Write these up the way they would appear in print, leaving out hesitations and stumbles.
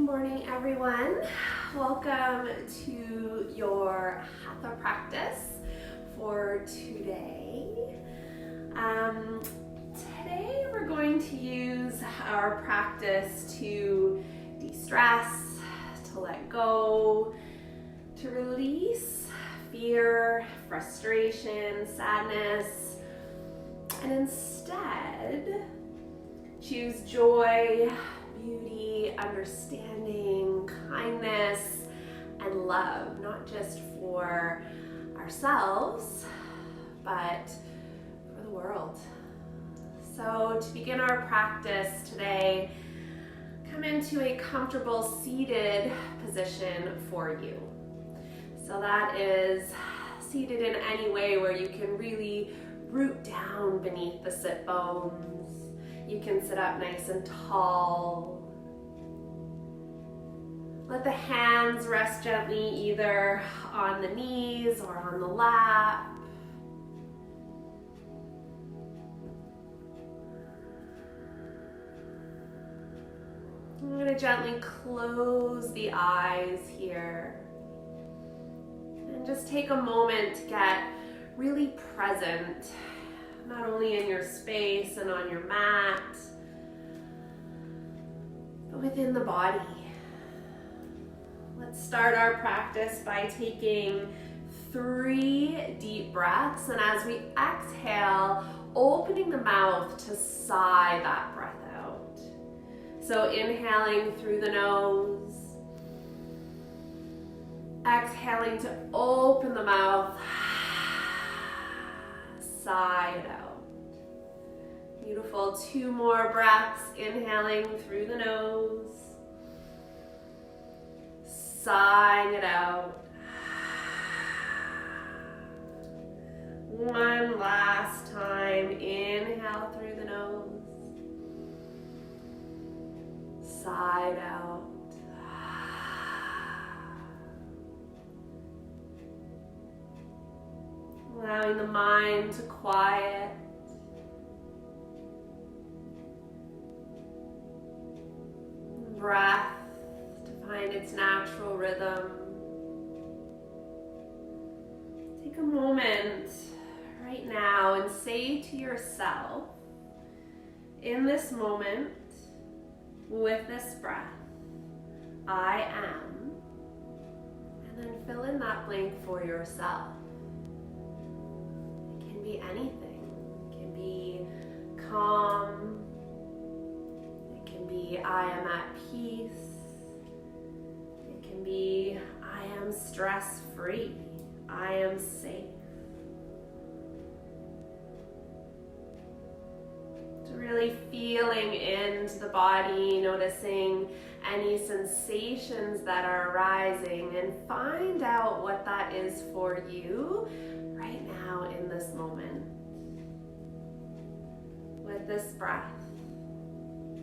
morning, everyone. Welcome to your Hatha practice for today. Today we're going to use our practice to de-stress, to let go, to release fear, frustration, sadness, and instead choose joy, beauty, understanding, kindness, and love, not just for ourselves, but for the world. So to begin our practice today, come into a comfortable seated position for you. So that is seated in any way where you can really root down beneath the sit bones. You can sit up nice and tall. Let the hands rest gently either on the knees or on the lap. I'm going to gently close the eyes here. And just take a moment to get really present, not only in your space and on your mat, but within the body. Let's start our practice by taking 3 deep breaths, and as we exhale, opening the mouth to sigh that breath out. So inhaling through the nose, exhaling to open the mouth, sigh it out. Beautiful. 2 more breaths, inhaling through the nose, sighing it out. 1 last time, inhale through the nose, sigh it out. Allowing the mind to quiet. Breath to find its natural rhythm. Take a moment right now and say to yourself, in this moment, with this breath, I am, and then fill in that blank for yourself. It can be anything. It can be calm. It can be I am at peace. It can be I am stress-free. I am safe. So really feeling into the body, noticing any sensations that are arising, and find out what that is for you right now in this moment. With this breath,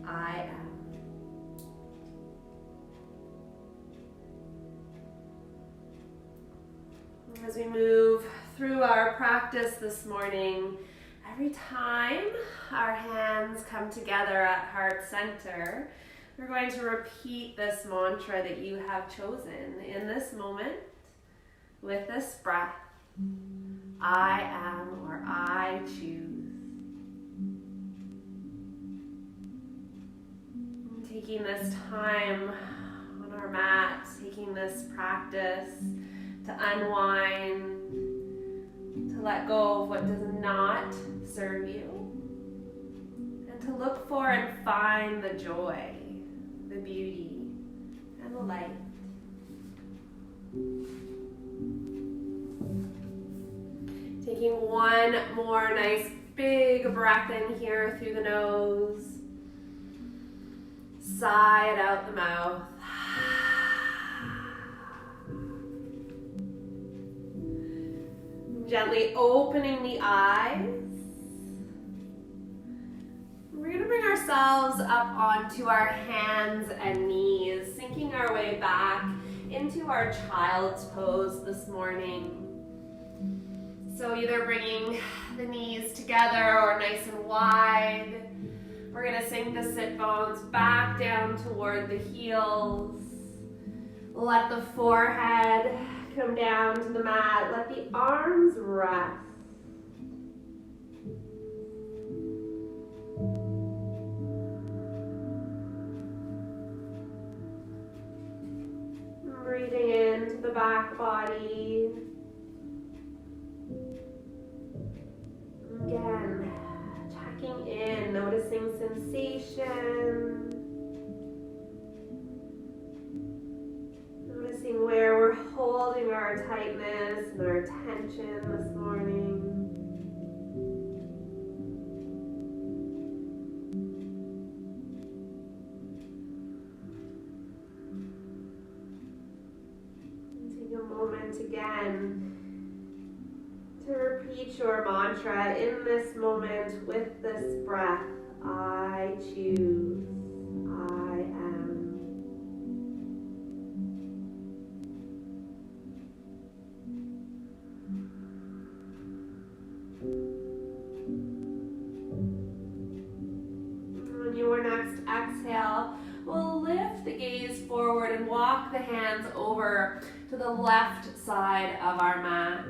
I am. As we move through our practice this morning, every time our hands come together at heart center, we're going to repeat this mantra that you have chosen in this moment with this breath. I am, or I choose. Taking this time on our mat, taking this practice to unwind, to let go of what does not serve you, and to look for and find the joy, the beauty, and the light. Taking one more nice big breath in here through the nose. Sigh it out the mouth. Gently opening the eyes. We're going to bring ourselves up onto our hands and knees, sinking our way back into our child's pose this morning. So either bringing the knees together or nice and wide, We're gonna sink the sit bones back down toward the heels. Let the forehead come down to the mat. Let the arms rest. Breathing into the back body. Again, checking in, noticing sensation. Noticing where we're holding our tightness and our tension this morning. Take a moment again to repeat your mantra in this moment with this breath. I choose. I am. On your next exhale, we'll lift the gaze forward and walk the hands over to the left side of our mat.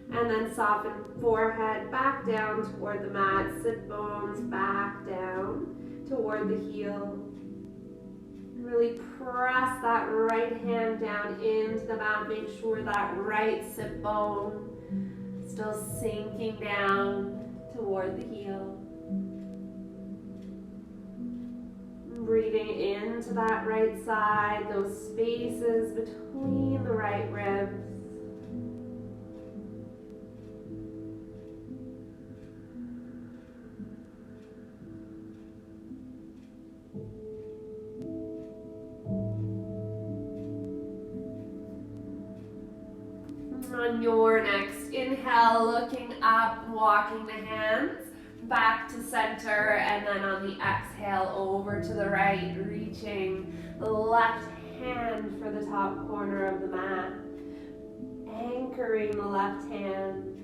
And then soften forehead back down toward the mat, sit bones back down toward the heel. Really press that right hand down into the mat. Make sure that right sit bone still sinking down toward the heel. Breathing into that right side, those spaces between the right ribs. On your next inhale, looking up, walking the hands back to center, and then on the exhale over to the right, reaching the left hand for the top corner of the mat, anchoring the left hand,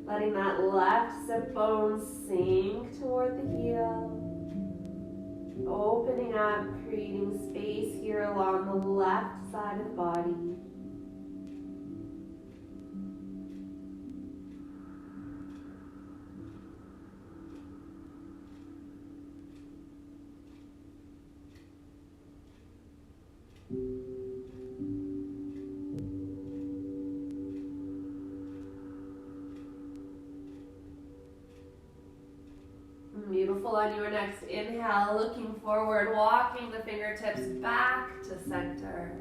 letting that left sit bone sink toward the heel, opening up, creating space here along the left side of the body. Beautiful. On your next inhale, looking forward, walking the fingertips back to center.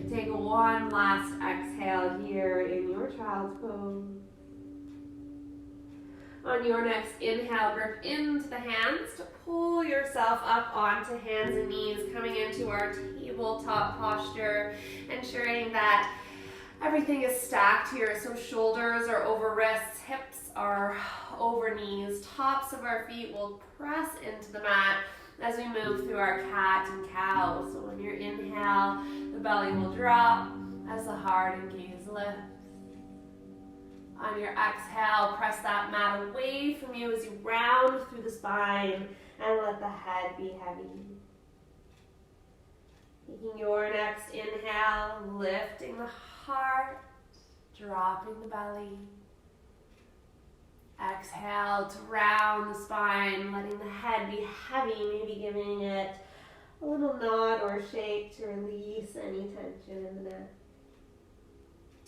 Take one last exhale here in your child's pose. On your next inhale, grip into the hands to pull yourself up onto hands and knees, coming into our tabletop posture, ensuring that everything is stacked here. So shoulders are over wrists, hips are over knees, tops of our feet will press into the mat as we move through our cat and cow. So on your inhale, the belly will drop as the heart and gaze lifts. On your exhale, press that mat away from you as you round through the spine and let the head be heavy. Taking your next inhale, lifting the heart, dropping the belly. Exhale to round the spine, letting the head be heavy, maybe giving it a little nod or shake to release any tension in the neck.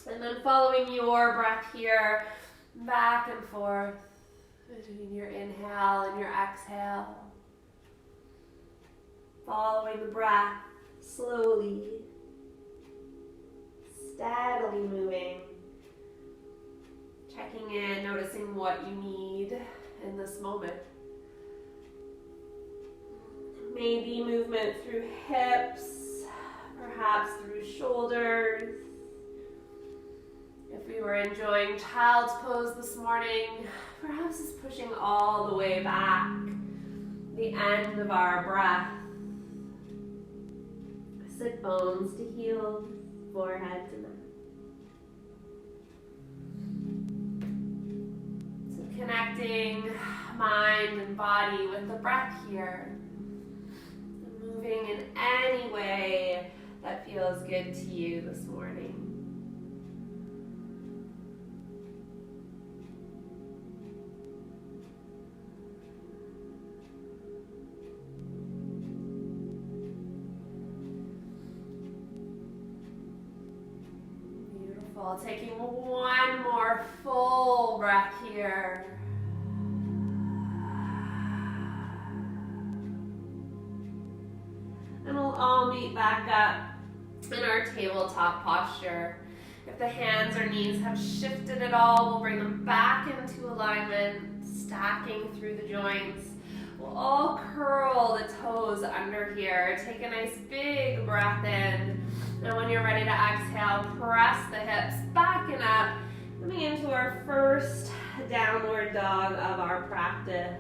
And then following your breath here, back and forth between your inhale and your exhale. Following the breath, slowly, steadily moving. Checking in, noticing what you need in this moment. Maybe movement through hips, perhaps through shoulders. If we were enjoying child's pose this morning, perhaps it's pushing all the way back, the end of our breath. Sit bones to heels, forehead to mat. So connecting mind and body with the breath here. Moving in any way that feels good to you this morning. Beautiful. Taking one more full breath here. And we'll all meet back up in our tabletop posture. If the hands or knees have shifted at all, we'll bring them back into alignment, stacking through the joints. We'll all curl the toes under here. Take a nice big breath in. And when you're ready to exhale, press the hips back and up, coming into our first downward dog of our practice.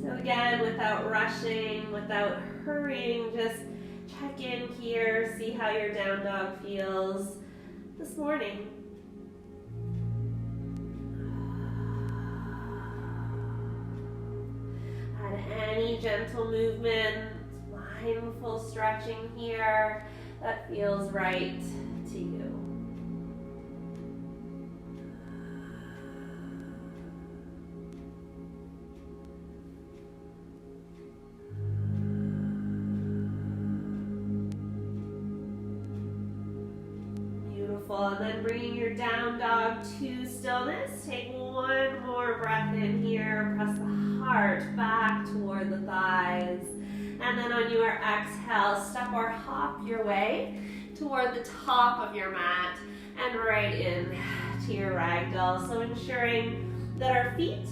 So again, without rushing, without hurrying, just check in here, see how your down dog feels this morning. Add any gentle movement, mindful stretching here that feels right to you. And then bringing your down dog to stillness. Take one more breath in here. Press the heart back toward the thighs. And then on your exhale, step or hop your way toward the top of your mat and right in to your ragdoll. So ensuring that our feet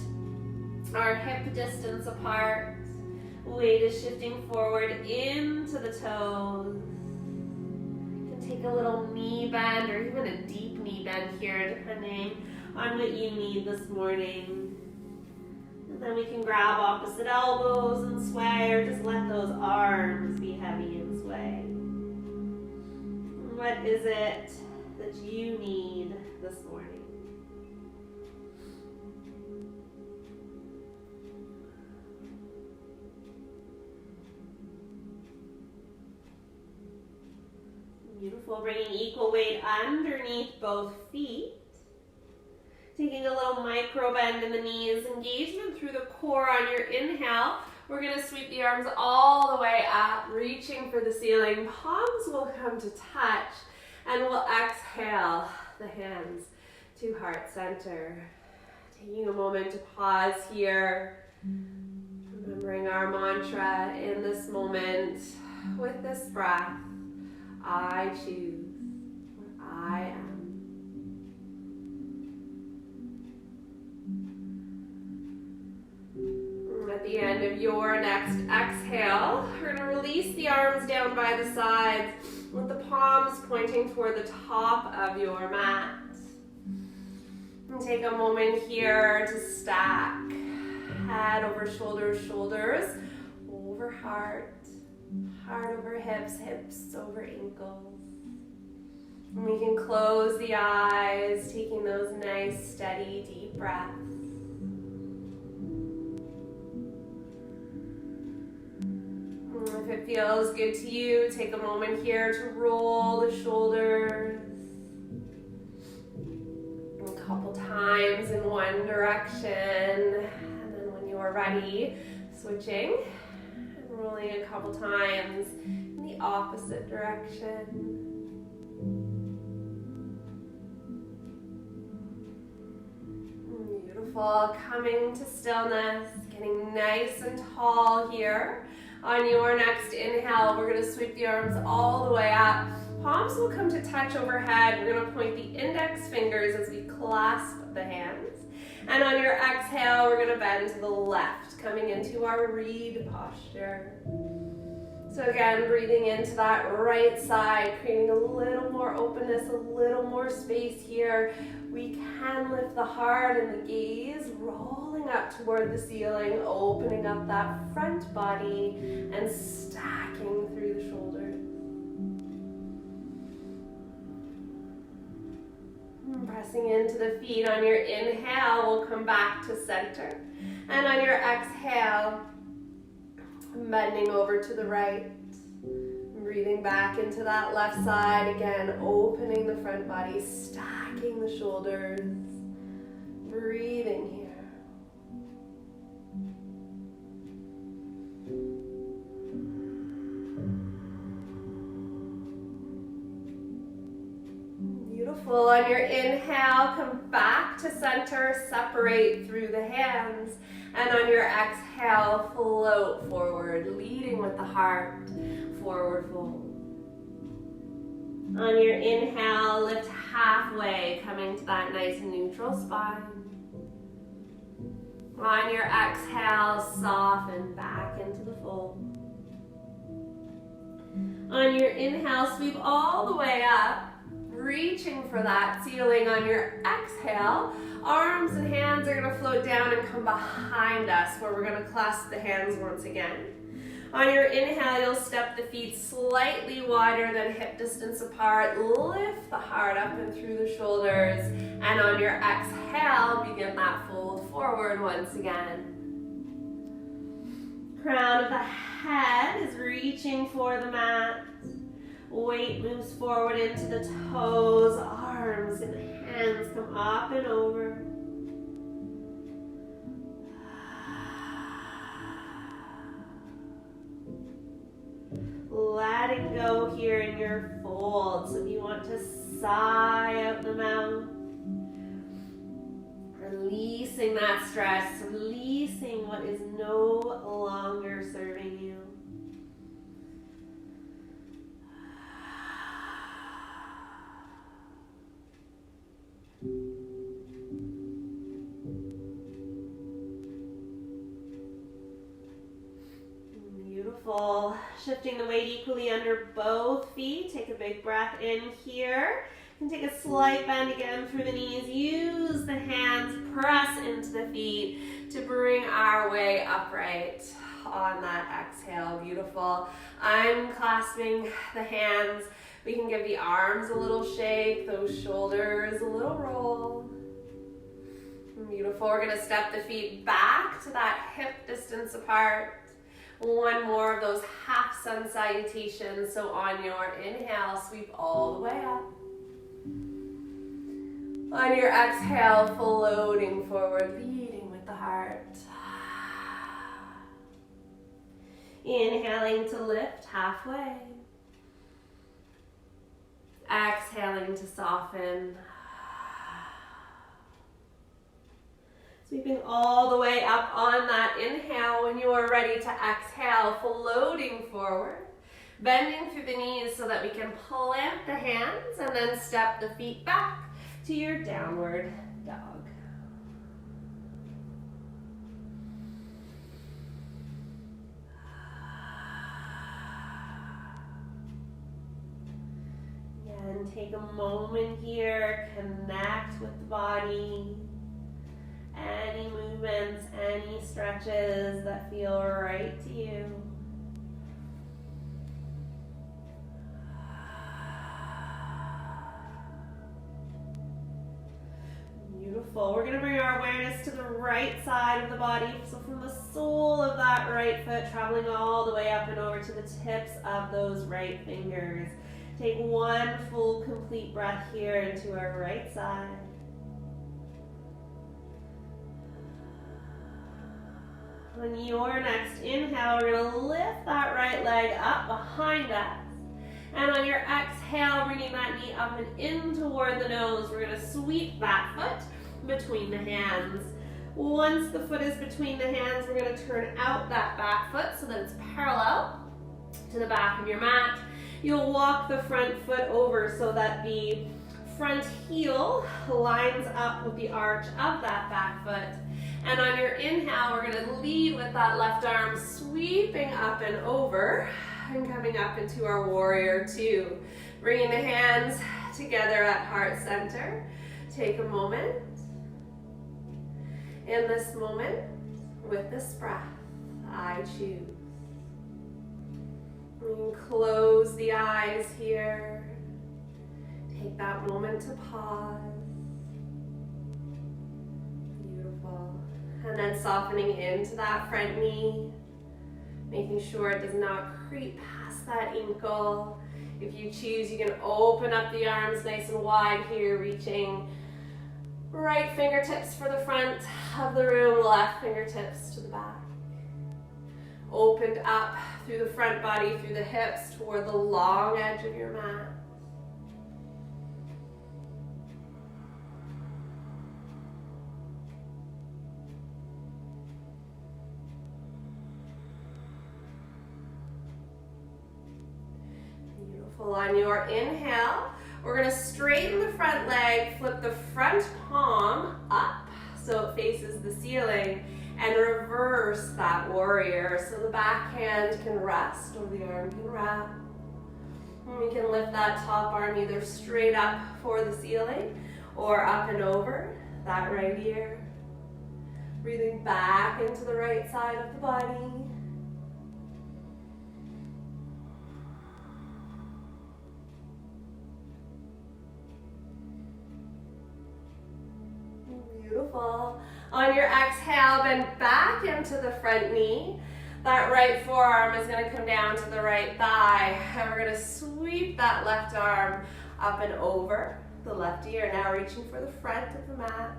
are hip distance apart. Weight is shifting forward into the toes. Take a little knee bend or even a deep knee bend here, depending on what you need this morning. And then we can grab opposite elbows and sway, or just let those arms be heavy and sway. What is it that you need this morning? Beautiful. Bringing equal weight underneath both feet. Taking a little micro bend in the knees. Engagement through the core on your inhale. We're going to sweep the arms all the way up, reaching for the ceiling. Palms will come to touch. And we'll exhale the hands to heart center. Taking a moment to pause here. Remembering our mantra in this moment with this breath. I choose what I am. At the end of your next exhale, we're going to release the arms down by the sides with the palms pointing toward the top of your mat. And take a moment here to stack head over shoulders, shoulders over heart. Heart over hips, hips over ankles. And we can close the eyes, taking those nice, steady, deep breaths. And if it feels good to you, take a moment here to roll the shoulders. A couple times in one direction. And then when you're ready, switching. Rolling a couple times in the opposite direction. Beautiful. Coming to stillness, getting nice and tall here. On your next inhale, we're going to sweep the arms all the way up. Palms will come to touch overhead. We're going to point the index fingers as we clasp the hands. And on your exhale, we're going to bend to the left, coming into our reed posture. So again, breathing into that right side, creating a little more openness, a little more space here. We can lift the heart and the gaze, rolling up toward the ceiling, opening up that front body and stacking through the shoulders. Pressing into the feet. On your inhale, we'll come back to center. And on your exhale, bending over to the right. Breathing back into that left side. Again, opening the front body, stacking the shoulders. Breathing here. Beautiful. On your inhale, come back to center, separate through the hands. And on your exhale, float forward, leading with the heart, forward fold. On your inhale, lift halfway, coming to that nice neutral spine. On your exhale, soften back into the fold. On your inhale, sweep all the way up, reaching for that ceiling. On your exhale, arms and hands are going to float down and come behind us, where we're going to clasp the hands once again. On your inhale, you'll step the feet slightly wider than hip distance apart. Lift the heart up and through the shoulders. And on your exhale, begin that fold forward once again. Crown of the head is reaching for the mat. Weight moves forward into the toes. Arms and hands come up and over. Letting go here in your fold. So if you want to sigh out the mouth, releasing that stress, releasing what is no longer serving you. Beautiful. Shifting the weight equally under both feet. Take a big breath in here. And take a slight bend again through the knees. Use the hands, press into the feet to bring our way upright on that exhale. Beautiful. I'm clasping the hands. We can give the arms a little shake, those shoulders a little roll. Beautiful. We're going to step the feet back to that hip distance apart. One more of those half sun salutations. So on your inhale, sweep all the way up. On your exhale, floating forward, leading with the heart. Inhaling to lift halfway. Exhaling to soften. Sweeping all the way up on that inhale. When you are ready to exhale, floating forward. Bending through the knees so that we can plant the hands and then step the feet back to your downward dog. And take a moment here, connect with the body. Any movements, any stretches that feel right to you. Beautiful. We're going to bring our awareness to the right side of the body. So from the sole of that right foot, traveling all the way up and over to the tips of those right fingers. Take one full, complete breath here into our right side. On your next inhale, we're going to lift that right leg up behind us. And on your exhale, bringing that knee up and in toward the nose, we're going to sweep that foot between the hands. Once the foot is between the hands, we're going to turn out that back foot so that it's parallel to the back of your mat. You'll walk the front foot over so that the front heel lines up with the arch of that back foot. And on your inhale, we're going to lead with that left arm sweeping up and over and coming up into our warrior two. Bringing the hands together at heart center. Take a moment. In this moment, with this breath, I choose. You can close the eyes here. Take that moment to pause. Again, softening into that front knee, making sure it does not creep past that ankle. If you choose, you can open up the arms nice and wide here, reaching right fingertips for the front of the room, left fingertips to the back. Opened up through the front body, through the hips, toward the long edge of your mat. Beautiful. On your inhale, we're going to straighten the front leg, flip the front palm up so it faces the ceiling, and reverse that warrior so the back hand can rest or the arm can wrap. And we can lift that top arm either straight up for the ceiling or up and over that right ear. Breathing back into the right side of the body. Beautiful. On your exhale, bend back into the front knee. That right forearm is going to come down to the right thigh. And we're going to sweep that left arm up and over the left ear. Now reaching for the front of the mat.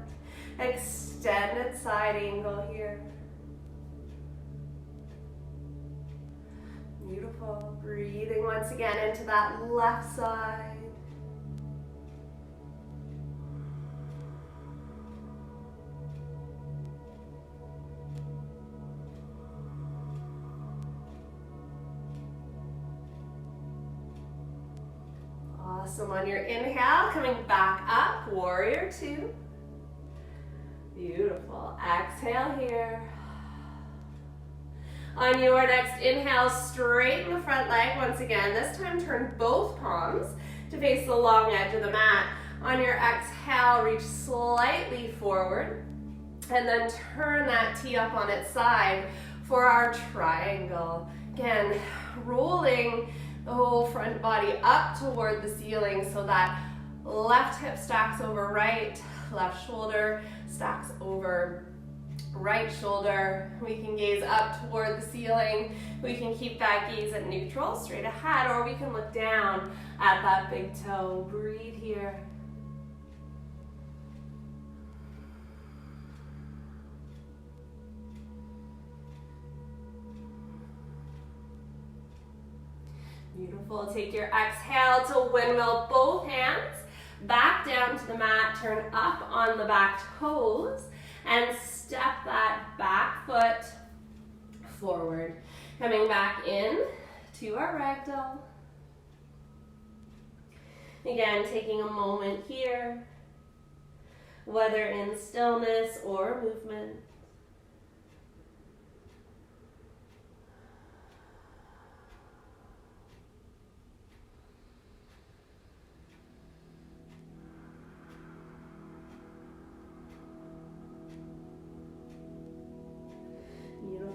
Extended side angle here. Beautiful. Breathing once again into that left side. Awesome. On your inhale, coming back up, warrior two. Beautiful. Exhale here. On your next inhale, straighten the front leg once again. This time turn both palms to face the long edge of the mat. On your exhale, reach slightly forward and then turn that T up on its side for our triangle. Again, rolling the whole front body up toward the ceiling so that left hip stacks over right, left shoulder stacks over right shoulder. We can gaze up toward the ceiling. We can keep that gaze at neutral, straight ahead, or we can look down at that big toe. Breathe here. Beautiful. Take your exhale to windmill both hands back down to the mat. Turn up on the back toes and step that back foot forward. Coming back in to our ragdoll. Again, taking a moment here, whether in stillness or movement.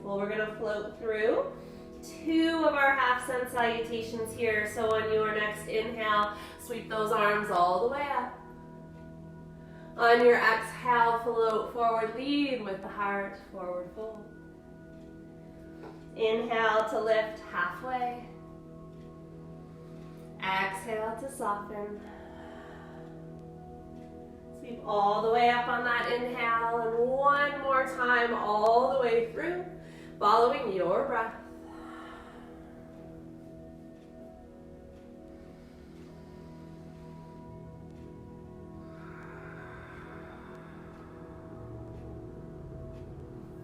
We're going to float through two of our half sun salutations here. So on your next inhale, sweep those arms all the way up. On your exhale, float forward, lead with the heart, forward fold. Inhale to lift halfway. Exhale to soften. Sweep all the way up on that inhale, and one more time all the way through, following your breath.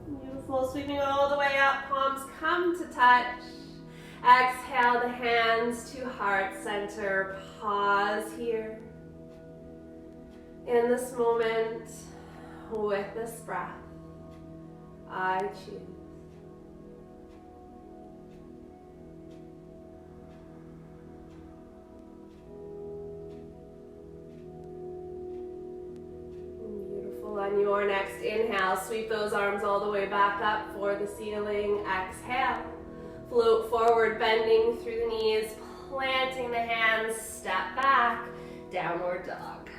Beautiful. Sweeping all the way up, palms come to touch. Exhale the hands to heart center. Pause here. In this moment, with this breath, I choose. Beautiful. On your next inhale, sweep those arms all the way back up for the ceiling. Exhale. Float forward, bending through the knees, planting the hands, step back, downward dog.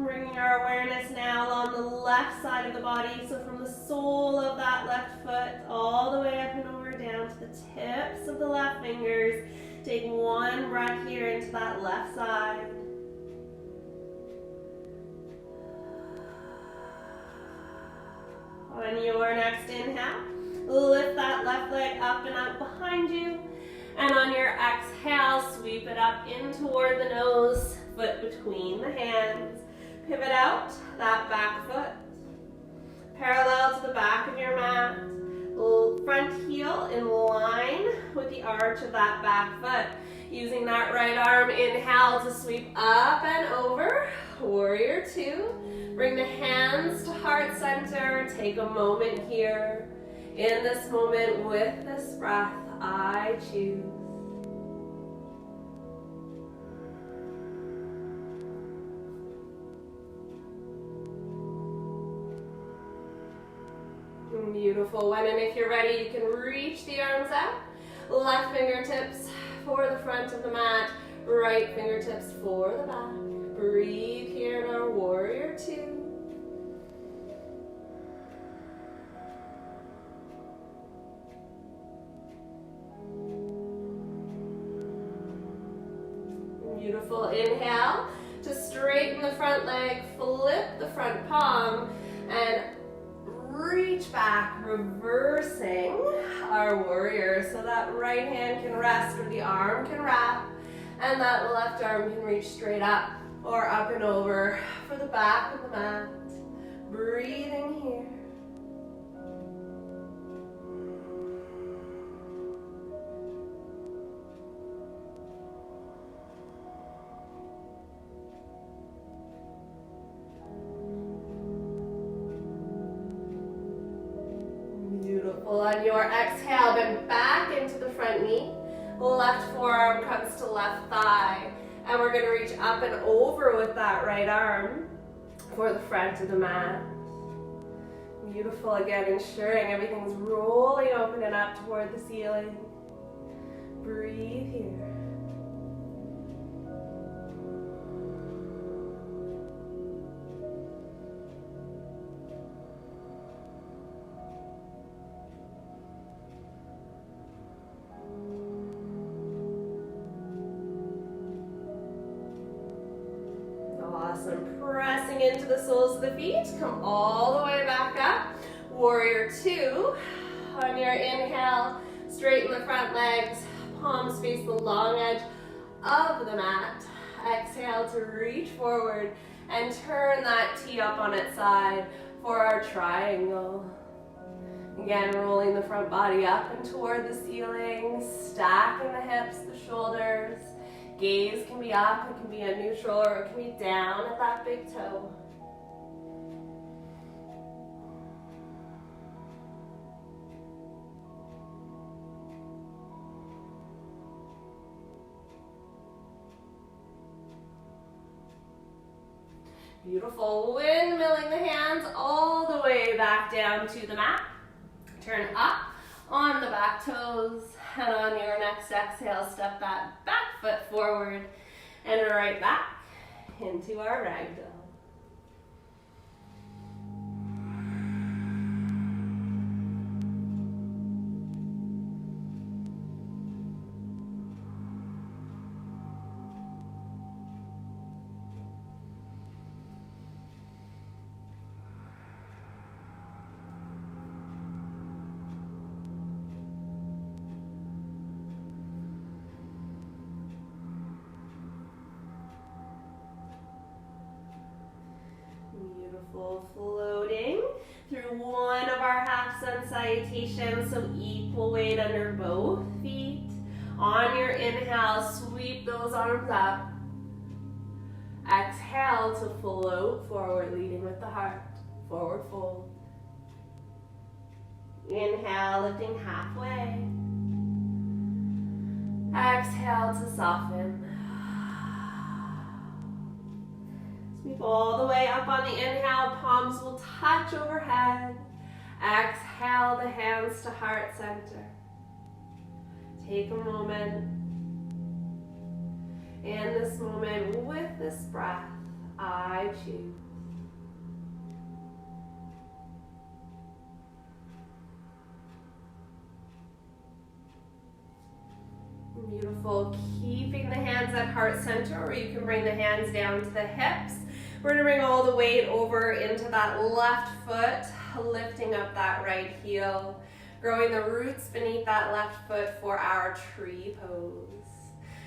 Bringing our awareness now on the left side of the body, so from the sole of that left foot all the way up and over down to the tips of the left fingers. Take one breath here into that left side. On your next inhale, lift that left leg up and out behind you. And on your exhale, sweep it up in toward the nose, foot between the hands. Pivot out, that back foot, parallel to the back of your mat. Front heel in line with the arch of that back foot. Using that right arm, inhale to sweep up and over, warrior two. Bring the hands to heart center. Take a moment here. In this moment with this breath, I choose. Beautiful. When and if you're ready, you can reach the arms out. Left fingertips for the front of the mat. Right fingertips for the back. Breathe here in our warrior two. Beautiful. Inhale to straighten the front leg, flip the front palm, and reach back, reversing our warrior. So that right hand can rest or the arm can wrap, and that left arm can reach straight up or up and over for the back of the mat. Breathing here. On your exhale, bend back into the front knee. Left forearm comes to left thigh. And we're going to reach up and over with that right arm for the front of the mat. Beautiful. Again, ensuring everything's rolling open and up toward the ceiling. Breathe here. Pressing into the soles of the feet. Come all the way back up. Warrior two. On your inhale, straighten the front legs. Palms face the long edge of the mat. Exhale to reach forward and turn that T up on its side for our triangle. Again, rolling the front body up and toward the ceiling. Stacking the hips, the shoulders. Gaze can be up, it can be a neutral, or it can be down at that big toe. Beautiful. Windmilling the hands all the way back down to the mat. Turn up on the back toes. And on your next exhale, step that back foot forward and right back into our ragdoll. Floating through one of our half sun salutations, so equal weight under both feet. On your inhale, sweep those arms up. Exhale to float forward, leading with the heart. Forward fold. Inhale, lifting halfway. Exhale to soften. Sweep all the way up on the inhale, palms will touch overhead. Exhale, the hands to heart center. Take a moment. In this moment, with this breath, I choose. Beautiful. Keeping the hands at heart center, or you can bring the hands down to the hips. We're going to bring all the weight over into that left foot, lifting up that right heel, growing the roots beneath that left foot for our tree pose.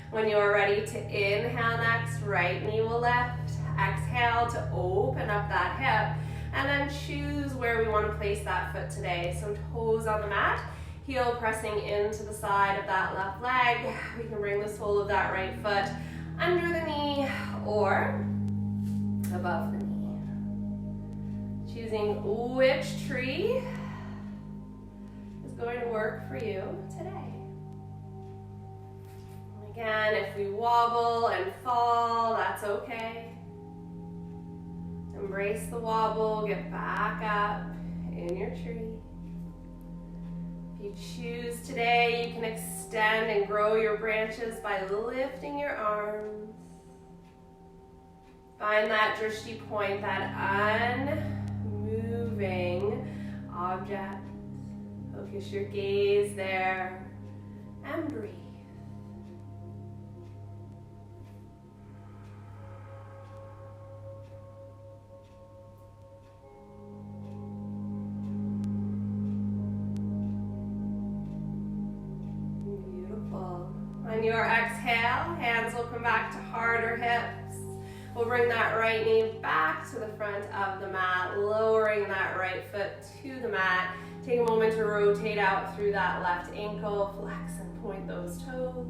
When you're ready to inhale next, right knee will lift. Exhale to open up that hip, and then choose where we want to place that foot today. So toes on the mat, heel pressing into the side of that left leg. We can bring the sole of that right foot under the knee or above the knee. Choosing which tree is going to work for you today. Again, if we wobble and fall, that's okay. Embrace the wobble, get back up in your tree. If you choose today, you can extend and grow your branches by lifting your arms. Find that drishti point, that unmoving object. Focus your gaze there and breathe. Beautiful. On your exhale, hands will come back to heart or hips. We'll bring that right knee back to the front of the mat, lowering that right foot to the mat. Take a moment to rotate out through that left ankle, flex and point those toes.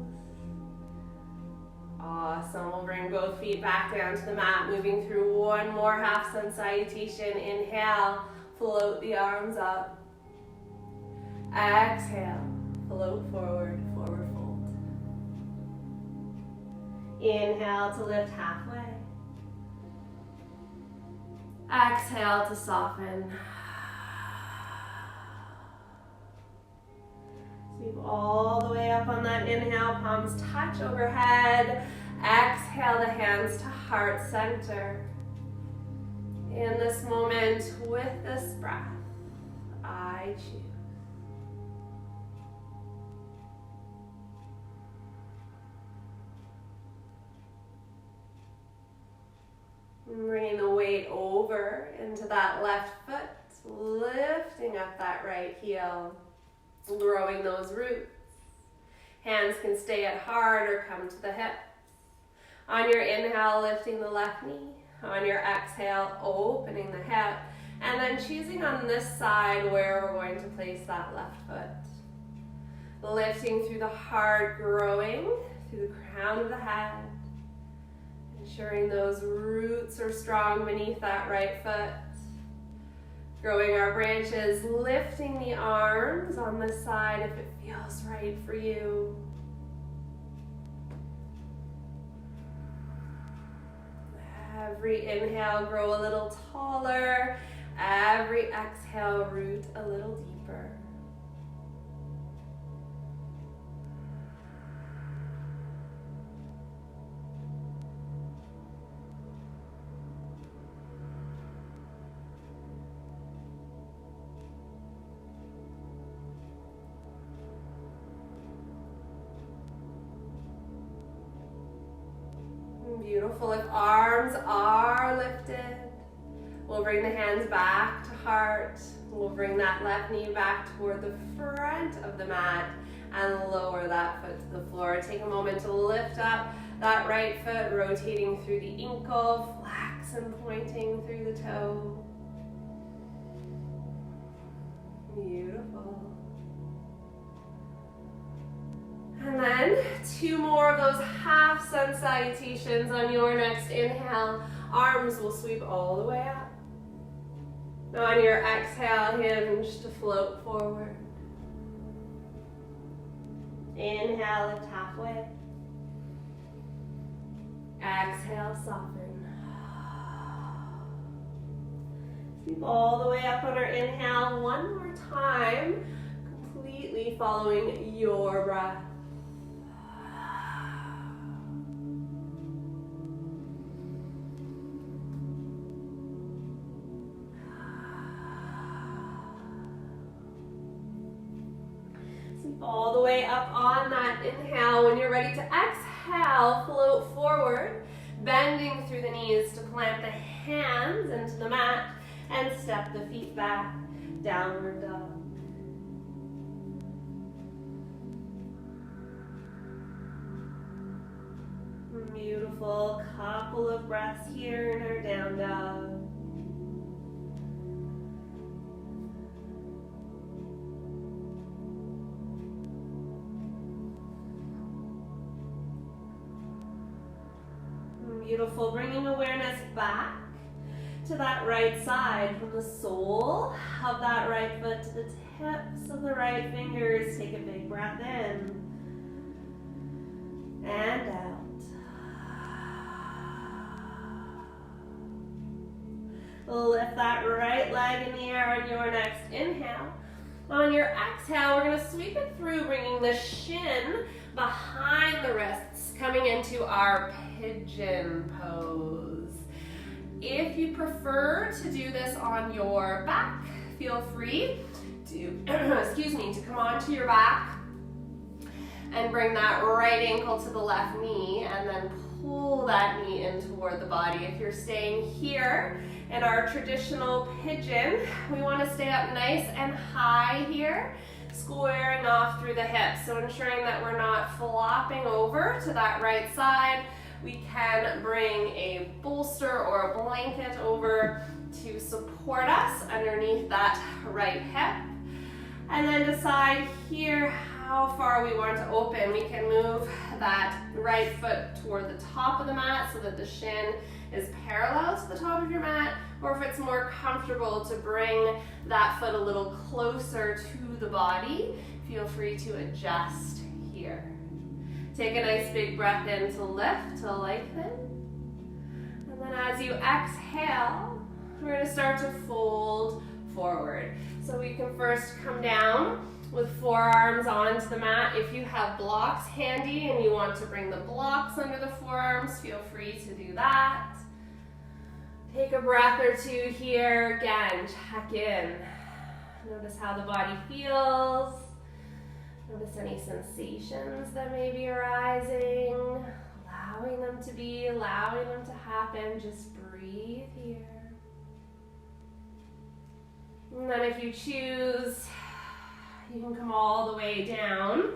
Awesome. We'll bring both feet back down to the mat, moving through one more half sun salutation. Inhale, float the arms up. Exhale, float forward, forward fold. Inhale to lift halfway. Exhale to soften. Sweep all the way up on that inhale, palms touch overhead. Exhale the hands to heart center. In this moment, with this breath, I choose. Bringing the weight over into that left foot, lifting up that right heel, growing those roots. Hands can stay at heart or come to the hips. On your inhale, lifting the left knee. On your exhale, opening the hip. And then choosing on this side where we're going to place that left foot. Lifting through the heart, growing through the crown of the head. Ensuring those roots are strong beneath that right foot. Growing our branches, lifting the arms on this side if it feels right for you. Every inhale, grow a little taller. Every exhale, root a little deeper. Beautiful. If arms are lifted, we'll bring the hands back to heart. We'll bring that left knee back toward the front of the mat and lower that foot to the floor. Take a moment to lift up that right foot, rotating through the ankle, flex and pointing through the toe. Beautiful. And then 2 more of those half sun salutations on your next inhale. Arms will sweep all the way up. Now on your exhale, hinge to float forward. Inhale, lift halfway. Exhale, soften. Sweep all the way up on our inhale. One more time, completely following your breath. All the way up on that inhale. When you're ready to exhale, float forward, bending through the knees to plant the hands into the mat and step the feet back, downward dog. Beautiful. Couple of breaths here in our down dog. Beautiful. Bringing awareness back to that right side, from the sole of that right foot to the tips of the right fingers. Take a big breath in and out. Lift that right leg in the air on your next inhale. On your exhale, we're going to sweep it through, bringing the shin behind the wrists, coming into our Pigeon Pose. If you prefer to do this on your back, feel free to, to come onto your back and bring that right ankle to the left knee and then pull that knee in toward the body. If you're staying here in our traditional pigeon, we want to stay up nice and high here, squaring off through the hips. So ensuring that we're not flopping over to that right side. We can bring a bolster or a blanket over to support us underneath that right hip. And then decide here how far we want to open. We can move that right foot toward the top of the mat so that the shin is parallel to the top of your mat, or if it's more comfortable to bring that foot a little closer to the body, feel free to adjust here. Take a nice big breath in to lift, to lengthen. And then as you exhale, we're going to start to fold forward. So we can first come down with forearms onto the mat. If you have blocks handy and you want to bring the blocks under the forearms, feel free to do that. Take a breath or two here. Again, check in. Notice how the body feels. Notice any sensations that may be arising. Allowing them to be, allowing them to happen. Just breathe here. And then if you choose, you can come all the way down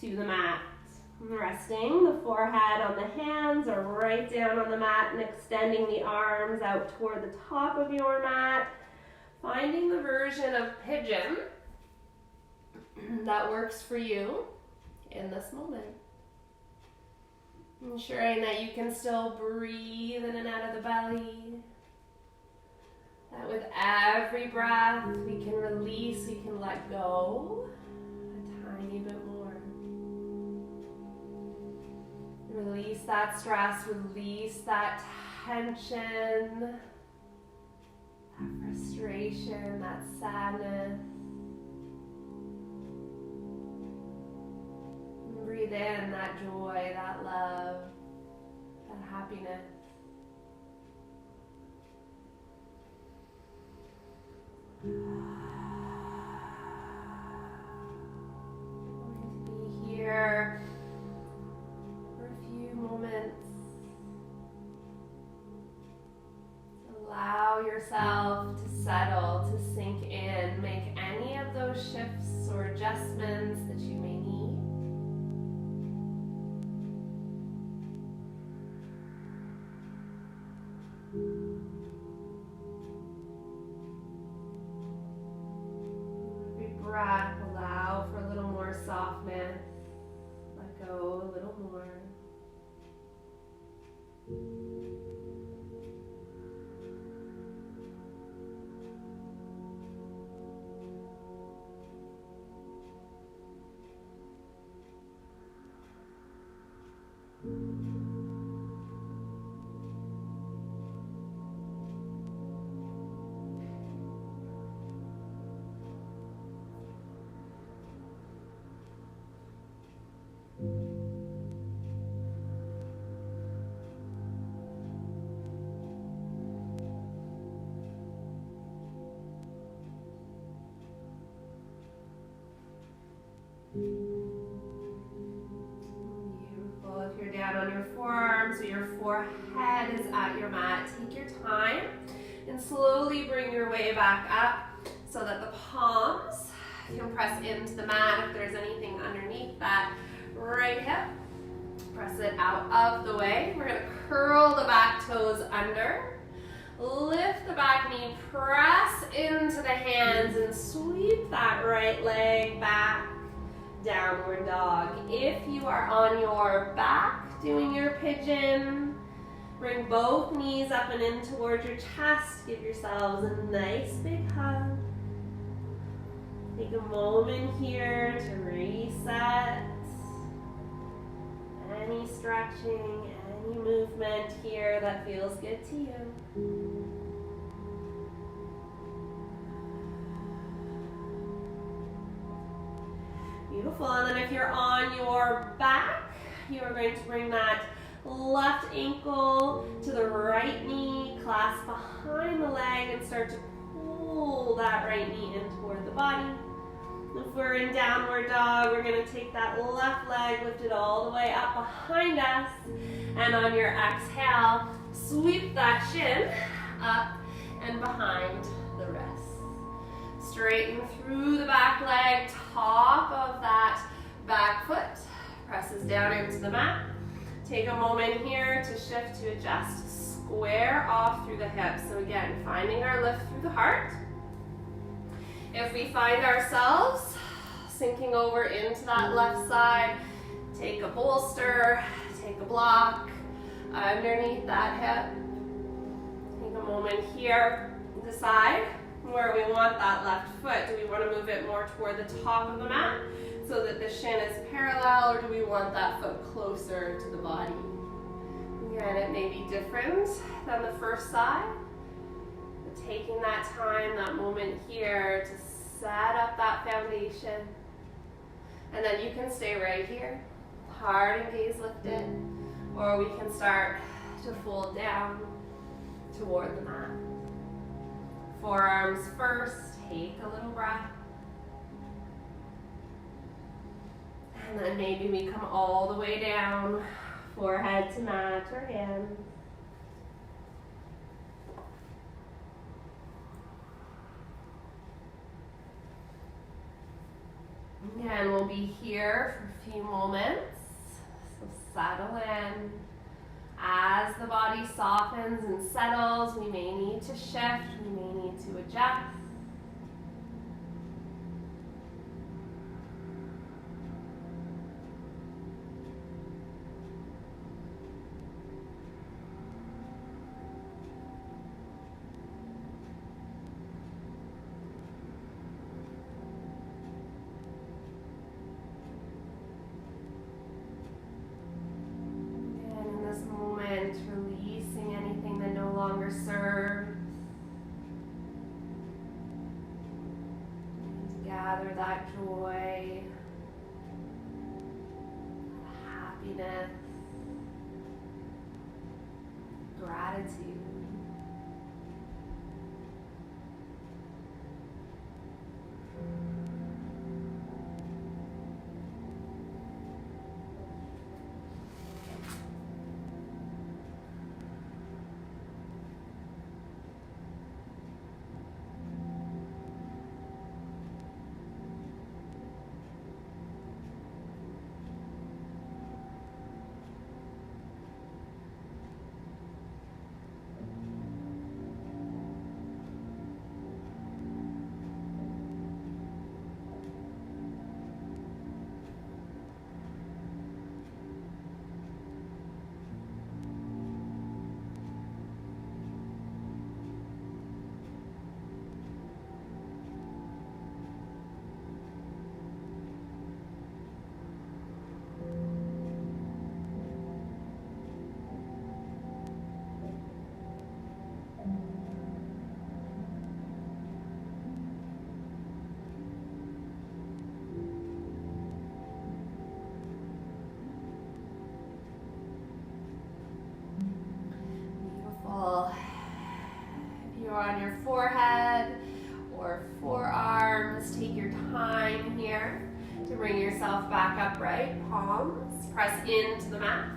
to the mat. Resting the forehead on the hands or right down on the mat and extending the arms out toward the top of your mat. Finding the version of pigeon that works for you in this moment. Ensuring that you can still breathe in and out of the belly. That with every breath we can release, we can let go a tiny bit more. Release that stress, release that tension, that frustration, that sadness. Breathe in that joy, that love, that happiness. We're going to be here for a few moments. Allow yourself to settle, to sink in. Make any of those shifts or adjustments that you may need. Breath, allow for a little more softness. Let go a little more. Beautiful. If you're down on your forearms or your forehead is at your mat, take your time and slowly bring your way back up so that the palms can press into the mat. If there's anything underneath that right hip, press it out of the way. We're going to curl the back toes under. Lift the back knee, press into the hands, and sweep that right leg back. Downward dog. If you are on your back doing your pigeon, bring both knees up and in towards your chest. Give yourselves a nice big hug. Take a moment here to reset. Any stretching, any movement here that feels good to you. Beautiful. And then if you're on your back, you are going to bring that left ankle to the right knee, clasp behind the leg, and start to pull that right knee in toward the body. If we're in downward dog, we're going to take that left leg, lift it all the way up behind us, and on your exhale, sweep that shin up and behind the wrist. Straighten through the back leg, top of that back foot, presses down into the mat. Take a moment here to shift to adjust, square off through the hips. So again, finding our lift through the heart. If we find ourselves sinking over into that left side, take a bolster, take a block underneath that hip. Take a moment here, decide where we want that left foot. Do we want to move it more toward the top of the mat so that the shin is parallel, or do we want that foot closer to the body? Again, it may be different than the first side. Taking that time, that moment here to set up that foundation. And then you can stay right here, heart and gaze lifted, or we can start to fold down toward the mat. Forearms first, take a little breath. And then maybe we come all the way down, forehead to mat or hands. Again, we'll be here for a few moments, so settle in. As the body softens and settles, we may need to shift, we may need to adjust. Releasing anything that no longer serves. And gather that joy, happiness, gratitude. Bring yourself back upright, palms, press into the mat.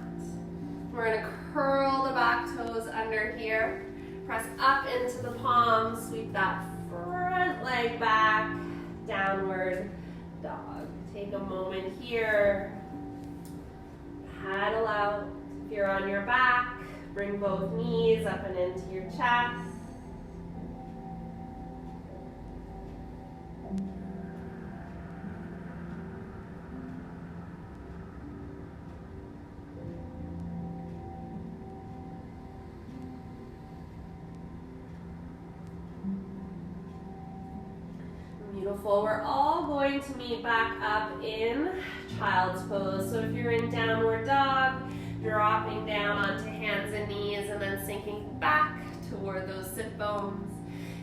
We're gonna curl the back toes under here. Press up into the palms, sweep that front leg back, downward dog. Take a moment here, paddle out. If you're on your back, bring both knees up and into your chest. Beautiful. We're all going to meet back up in child's pose. So if you're in downward dog, dropping down onto hands and knees and then sinking back toward those sit bones.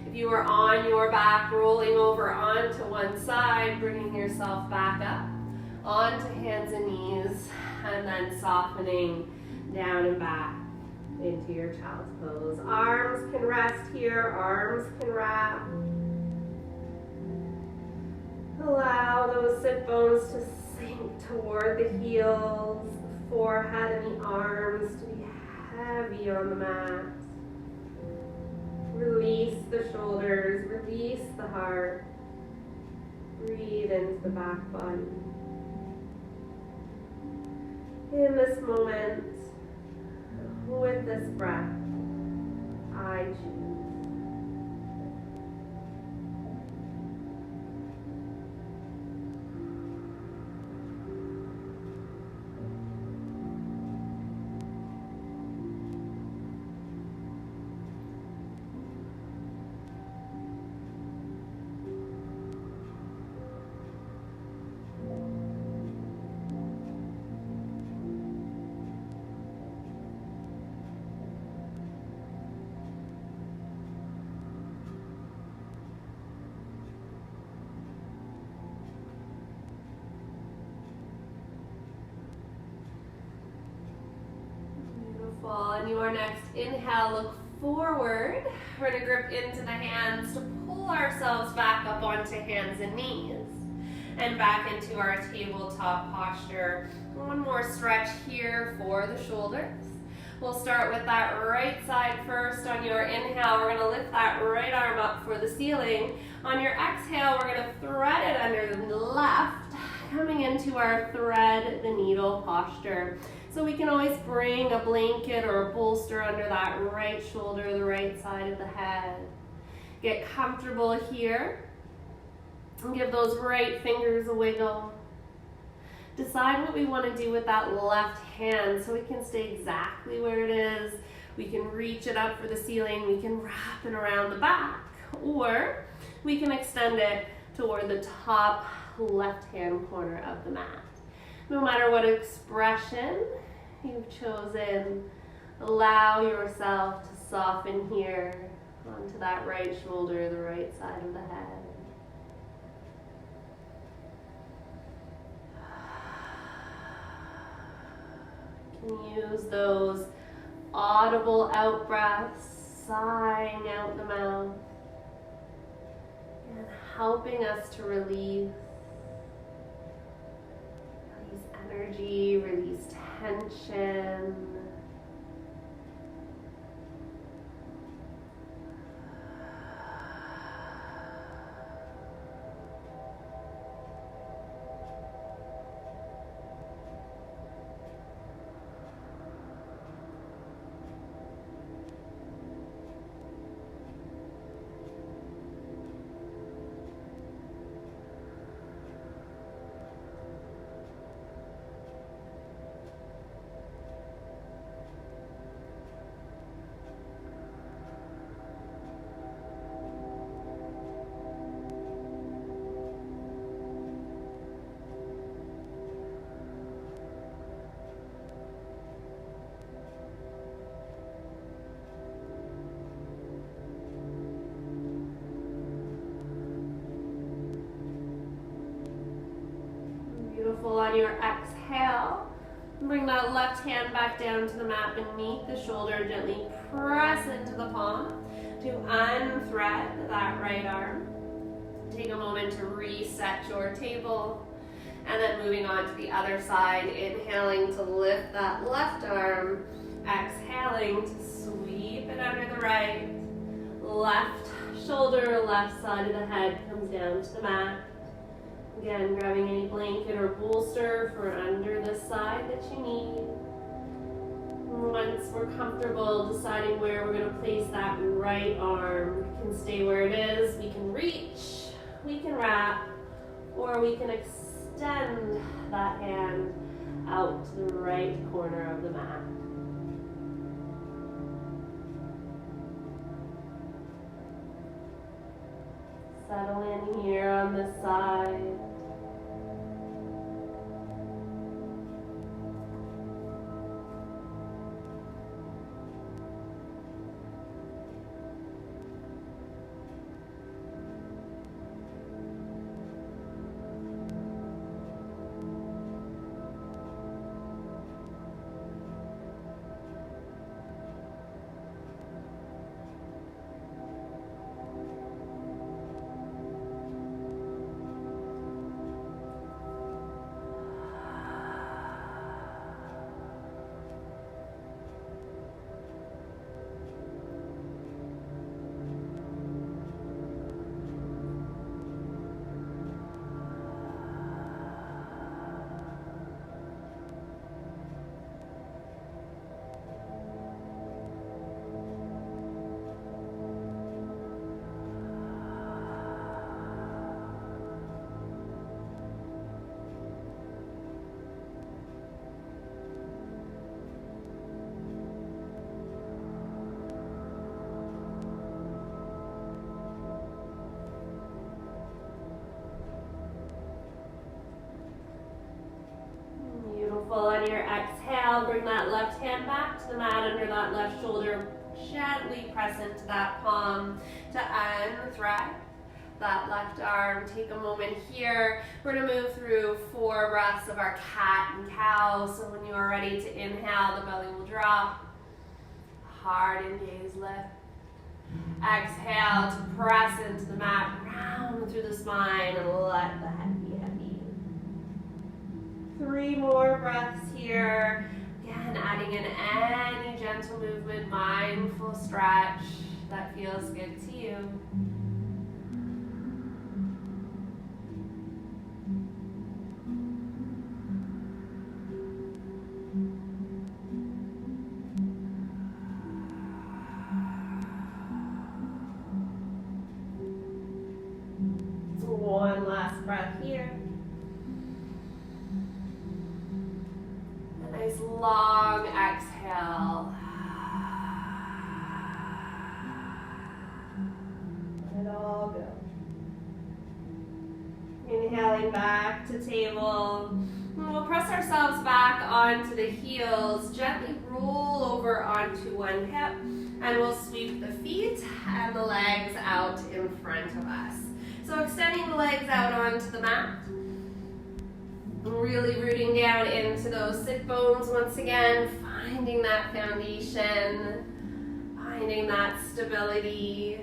If you are on your back, rolling over onto one side, bringing yourself back up onto hands and knees, and then softening down and back into your child's pose. Arms can rest here, arms can wrap. Allow those sit bones to sink toward the heels, the forehead and the arms to be heavy on the mat. Release the shoulders, release the heart. Breathe into the back body. In this moment, with this breath, I choose. On your next inhale, look forward. We're going to grip into the hands to pull ourselves back up onto hands and knees and back into our tabletop posture. One more stretch here for the shoulders. We'll start with that right side first. On your inhale, we're going to lift that right arm up for the ceiling. On your exhale, we're going to thread it under the left, coming into our thread the needle posture. So we can always bring a blanket or a bolster under that right shoulder, the right side of the head. Get comfortable here and give those right fingers a wiggle. Decide what we want to do with that left hand so we can stay exactly where it is. We can reach it up for the ceiling, we can wrap it around the back, or we can extend it toward the top left-hand corner of the mat. No matter what expression you've chosen, allow yourself to soften here onto that right shoulder, the right side of the head. You can use those audible out breaths, sighing out the mouth, and helping us to release energy, release tension. On your exhale, bring that left hand back down to the mat beneath the shoulder. Gently press into the palm to unthread that right arm. Take a moment to reset your table And then moving on to the other side, inhaling to lift that left arm, exhaling to sweep it under the right. Left shoulder, left side of the head comes down to the mat. Again, grabbing any blanket or bolster for under the side that you need. Once we're comfortable deciding where we're going to place that right arm, we can stay where it is. We can reach, we can wrap, or we can extend that hand out to the right corner of the mat. Settle in here on this side. On your exhale, bring that left hand back to the mat under that left shoulder. Gently press into that palm to unthread that left arm. Take a moment here. We're going to move through 4 breaths of our cat and cow. So when you are ready to inhale, the belly will drop. Heart and gaze lift. Exhale to press into the mat, round through the spine, and let the head be heavy. 3 more breaths here. Again, adding in any gentle movement, mindful stretch that feels good to you. One last breath here. A nice long exhale. Let it all go. Inhaling back to table. And we'll press ourselves back onto the heels. Gently roll over onto one hip. And we'll sweep the feet and the legs out in front of us. So extending the legs out onto the mat. Really rooting down into those sit bones once again. Finding that foundation. Finding that stability.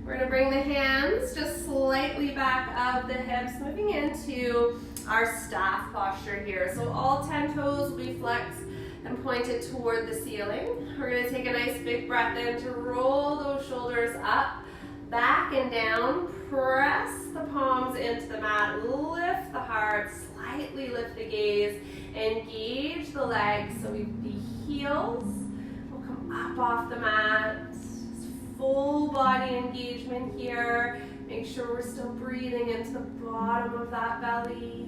We're going to bring the hands just slightly back of the hips. Moving into our staff posture here. So all 10 toes will be flexed and pointed toward the ceiling. We're going to take a nice big breath in to roll those shoulders up. Back and down, press the palms into the mat, lift the heart, slightly lift the gaze, engage the legs. So the heels will come up off the mat, full body engagement here. Make sure we're still breathing into the bottom of that belly.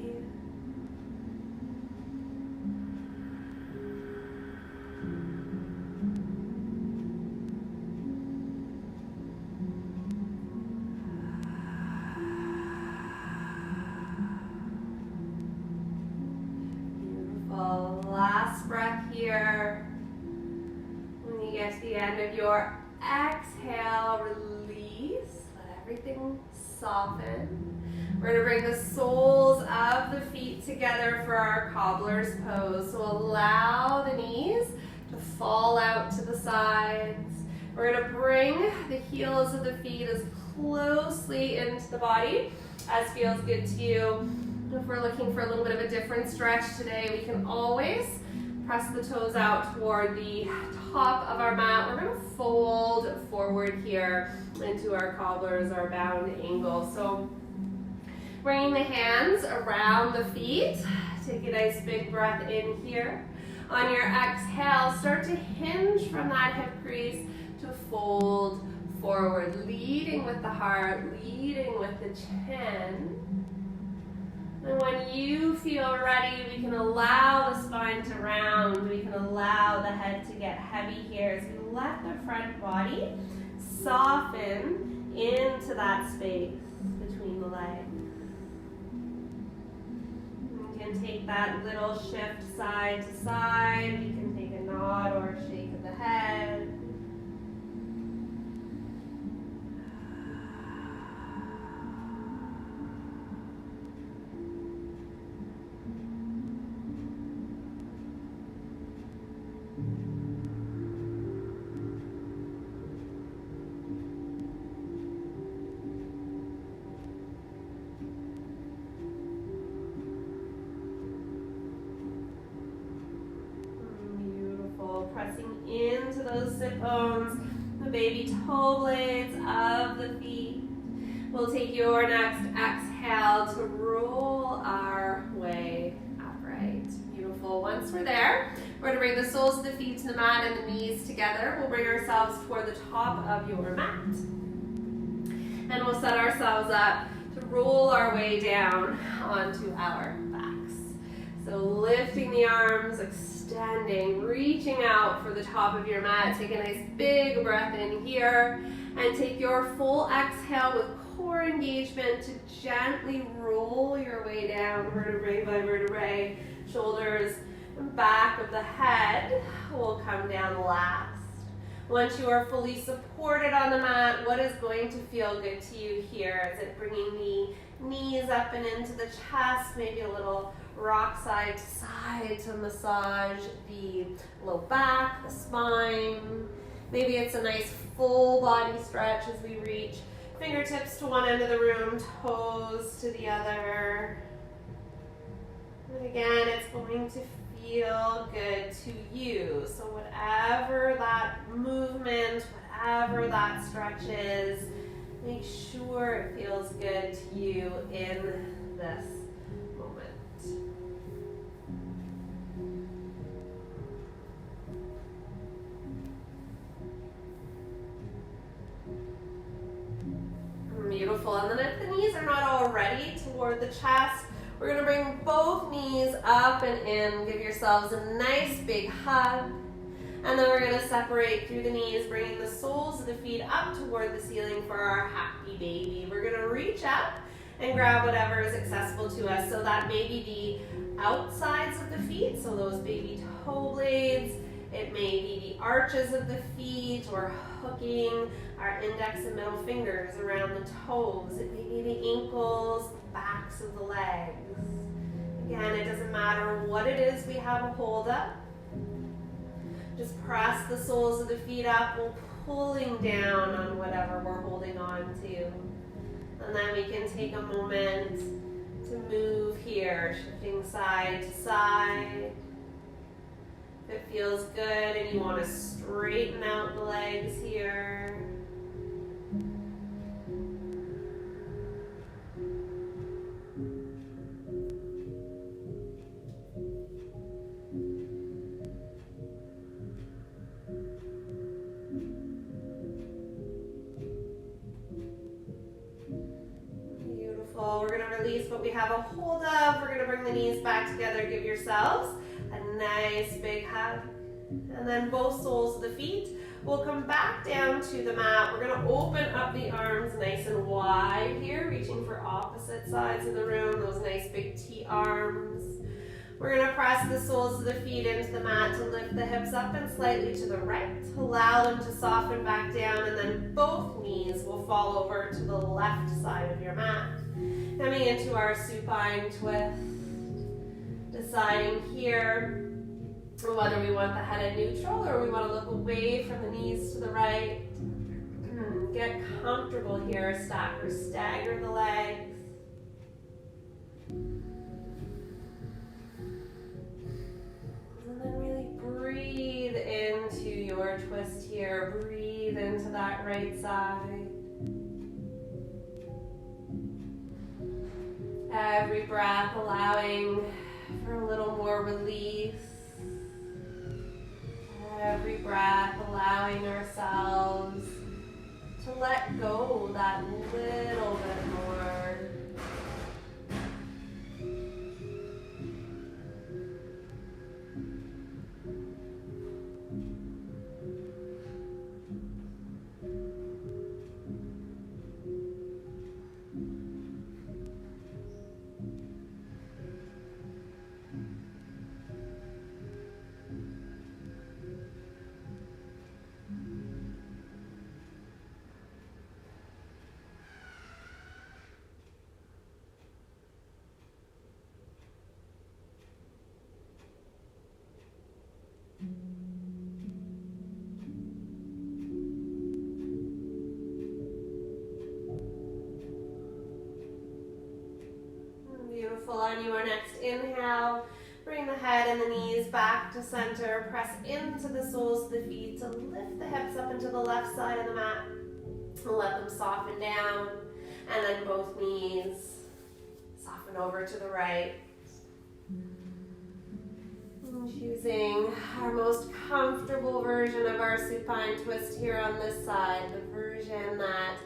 Last breath here. When you get to the end of your exhale, release. Let everything soften. We're going to bring the soles of the feet together for our Cobblers Pose. So allow the knees to fall out to the sides. We're going to bring the heels of the feet as closely into the body as feels good to you. If we're looking for a little bit of a different stretch today, we can always press the toes out toward the top of our mat. We're going to fold forward here into our cobblers, our bound angle. So bringing the hands around the feet. Take a nice big breath in here. On your exhale, start to hinge from that hip crease to fold forward, leading with the heart, leading with the chin. And when you feel ready, we can allow the spine to round. We can allow the head to get heavy here as we let the front body soften into that space between the legs. We can take that little shift side to side. We can take a nod or a shake of the head. Pressing into those sit bones, the baby toe blades of the feet. We'll take your next exhale to roll our way upright. Beautiful. Once we're there, we're going to bring the soles of the feet to the mat and the knees together. We'll bring ourselves toward the top of your mat. And we'll set ourselves up to roll our way down onto our backs. So lifting the arms, extending, reaching out for the top of your mat. Take a nice big breath in here and take your full exhale with core engagement to gently roll your way down, vertebrae by vertebrae. Shoulders and back of the head will come down last. Once you are fully supported on the mat, what is going to feel good to you here? Is it bringing the knees up and into the chest, maybe a little rock side to side to massage the low back, the spine. Maybe it's a nice full body stretch as we reach fingertips to one end of the room, toes to the other. And again, it's going to feel good to you. So whatever that movement, whatever that stretch is, make sure it feels good to you in this moment. Beautiful. And then if the knees are not already toward the chest, we're going to bring both knees up and in. Give yourselves a nice big hug. And then we're going to separate through the knees, bringing the soles of the feet up toward the ceiling for our happy baby. We're going to reach up and grab whatever is accessible to us. So that may be the outsides of the feet, so those baby toe blades. It may be the arches of the feet, or hooking our index and middle fingers around the toes. It may be the ankles, the backs of the legs. Again, it doesn't matter what it is we have a hold of. Just press the soles of the feet up. We're pulling down on whatever we're holding on to. And then we can take a moment to move here, shifting side to side. If it feels good and you want to straighten out the legs here. Beautiful. We're going to release what we have a hold of. We're going to bring the knees back together. Give yourselves a nice big hug. And then both soles of the feet will come back down to the mat. We're going to open up the arms nice and wide here, reaching for opposite sides of the room, those nice big T arms. We're going to press the soles of the feet into the mat to lift the hips up and slightly to the right. Allow them to soften back down, and then both knees will fall over to the left side of your mat. Coming into our supine twist. Deciding here whether we want the head at neutral or we want to look away from the knees to the right. Get comfortable here. Stack or stagger the legs. here. Breathe into that right side. Every breath allowing for a little more release. Every breath allowing ourselves to let go that little bit more. Beautiful. On your next inhale, bring the head and the knees back to center. Press into the soles of the feet to lift the hips up into the left side of the mat. Let them soften down. And then both knees soften over to the right. And choosing our most comfortable version of our supine twist here on this side. The version that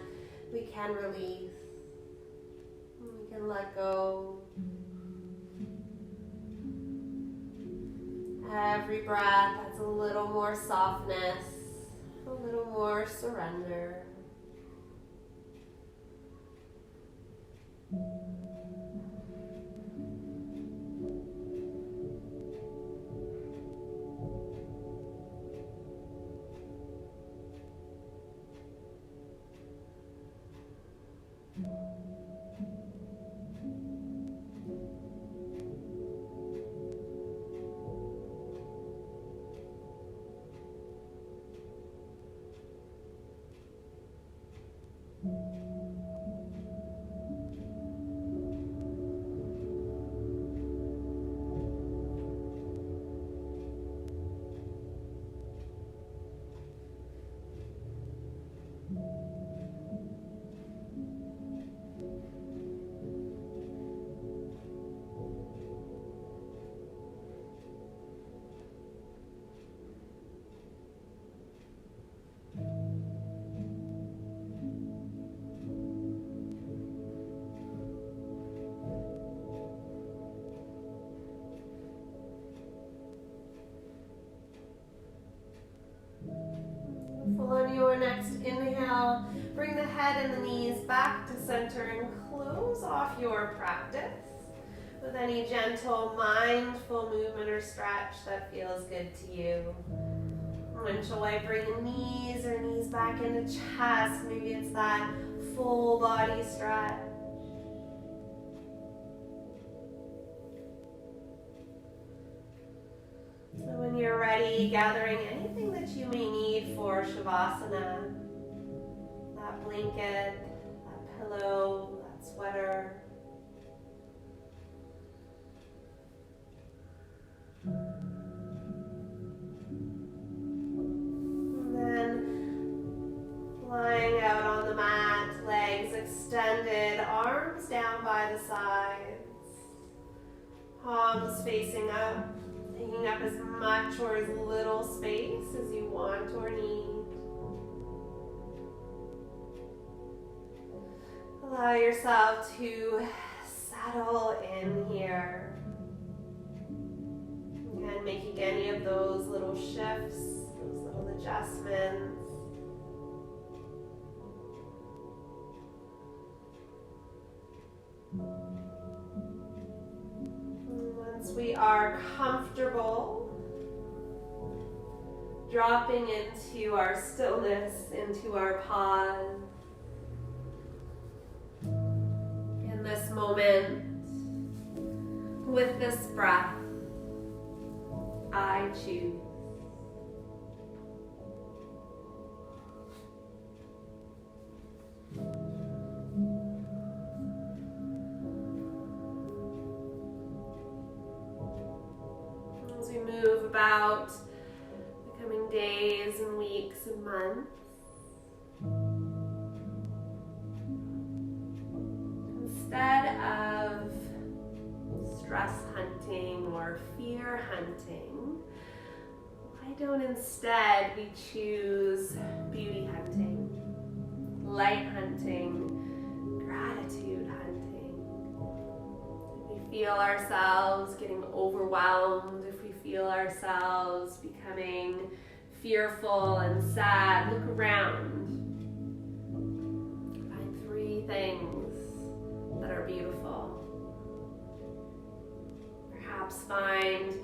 we can release. We can let go. Every breath adds a little more softness, a little more surrender. On your next inhale, bring the head and the knees back to center and close off your practice with any gentle, mindful movement or stretch that feels good to you. Enjoy bringing knees or knees back into chest. Maybe it's that full body stretch. So when you're ready, gathering anything that you may need for Shavasana, that blanket, that pillow, that sweater. And then lying out on the mat, legs extended, arms down by the sides, palms facing up. Taking up as much or as little space as you want or need. Allow yourself to settle in here. And making any of those little shifts, those little adjustments. Once we are comfortable, dropping into our stillness, into our pause. In this moment, with this breath, I choose. As we move about, becoming days and weeks and months. Instead of stress hunting or fear hunting, why don't instead we choose beauty hunting, light hunting, gratitude hunting? If we feel ourselves getting overwhelmed, if we feel ourselves becoming fearful and sad, look around. Find 3 things that are beautiful. Perhaps find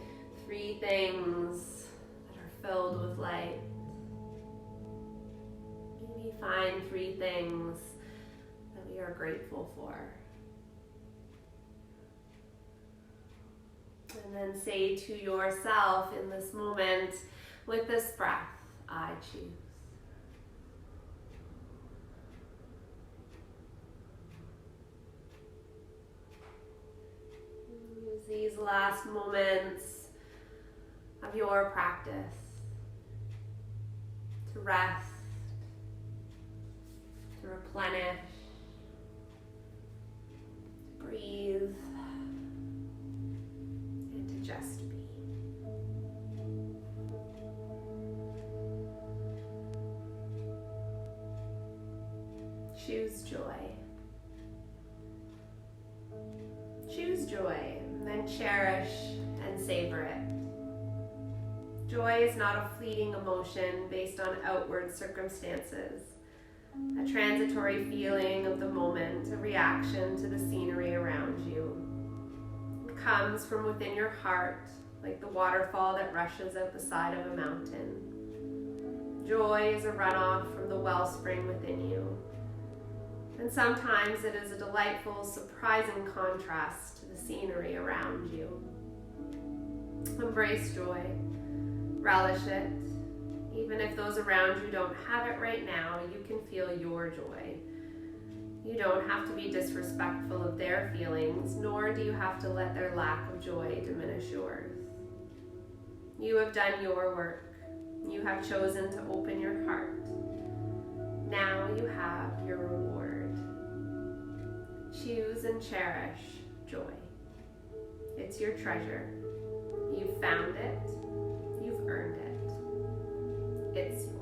3 things that are filled with light. Maybe find 3 things that we are grateful for. And then say to yourself in this moment, with this breath, I choose. Use these last moments of your practice to rest, to replenish, to breathe, and to just be. Choose joy. Choose joy, and then cherish and savor it. Joy is not a fleeting emotion based on outward circumstances, a transitory feeling of the moment, a reaction to the scenery around you. It comes from within your heart, like the waterfall that rushes out the side of a mountain. Joy is a runoff from the wellspring within you. And sometimes it is a delightful, surprising contrast to the scenery around you. Embrace joy. Relish it. Even if those around you don't have it right now, you can feel your joy. You don't have to be disrespectful of their feelings, nor do you have to let their lack of joy diminish yours. You have done your work. You have chosen to open your heart. Now you have your reward. Choose and cherish joy. It's your treasure. You've found it. You've earned it. It's yours.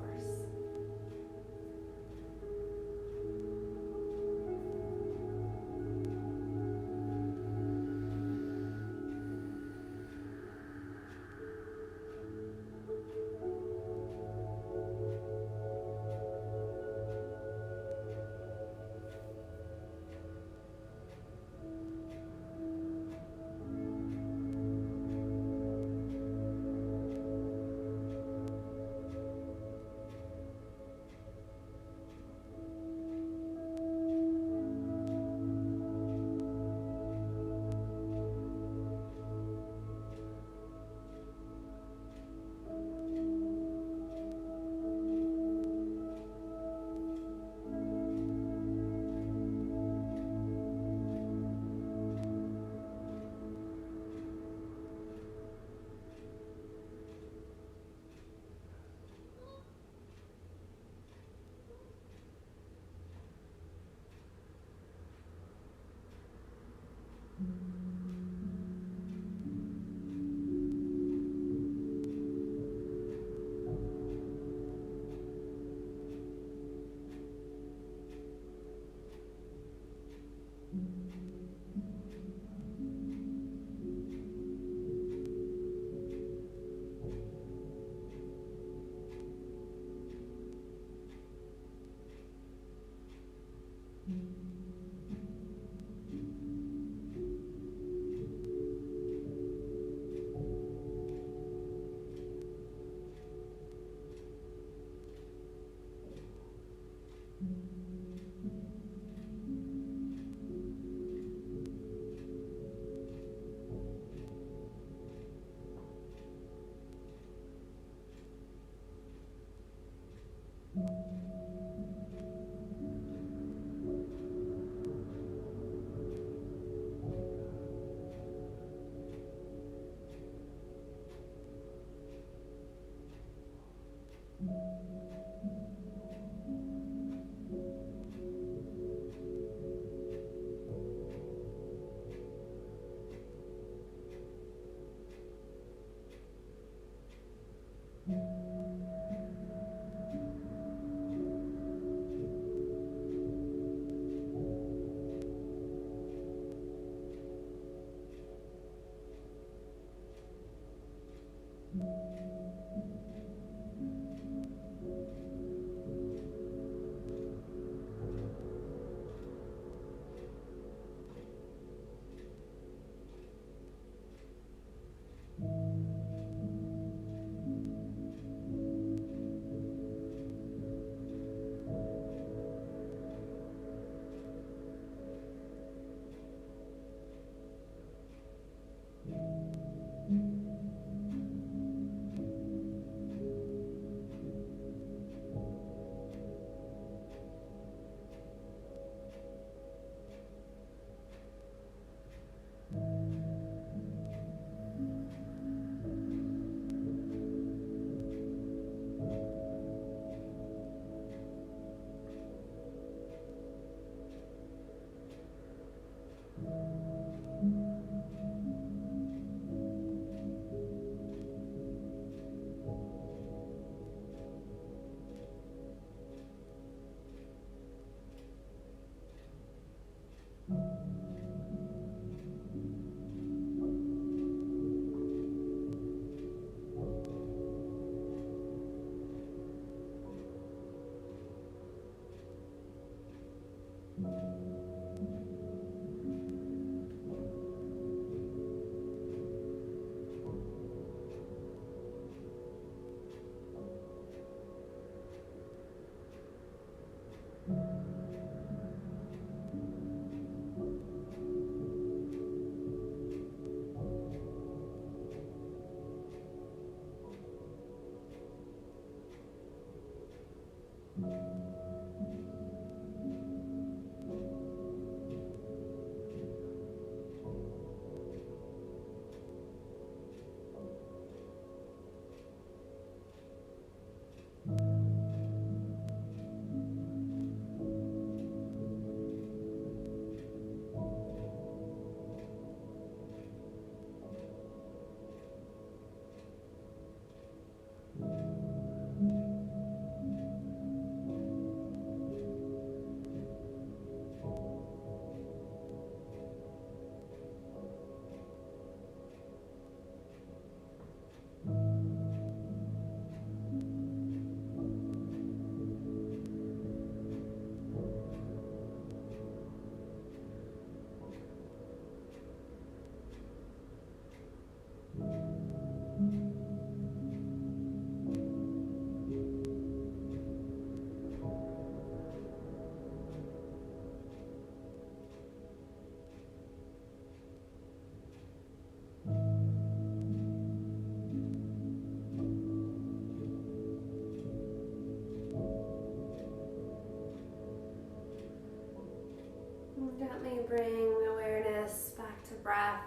Gently bring awareness back to breath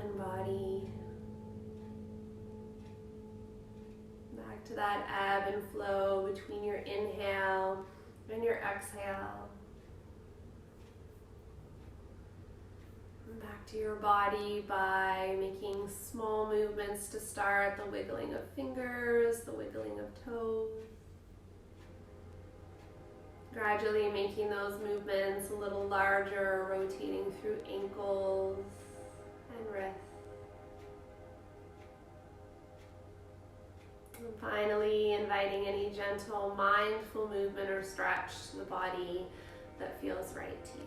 and body. Back to that ebb and flow between your inhale and your exhale. And back to your body by making small movements to start, the wiggling of fingers, the wiggling of toes. Gradually making those movements a little larger, rotating through ankles and wrists. And finally, inviting any gentle, mindful movement or stretch to the body that feels right to you.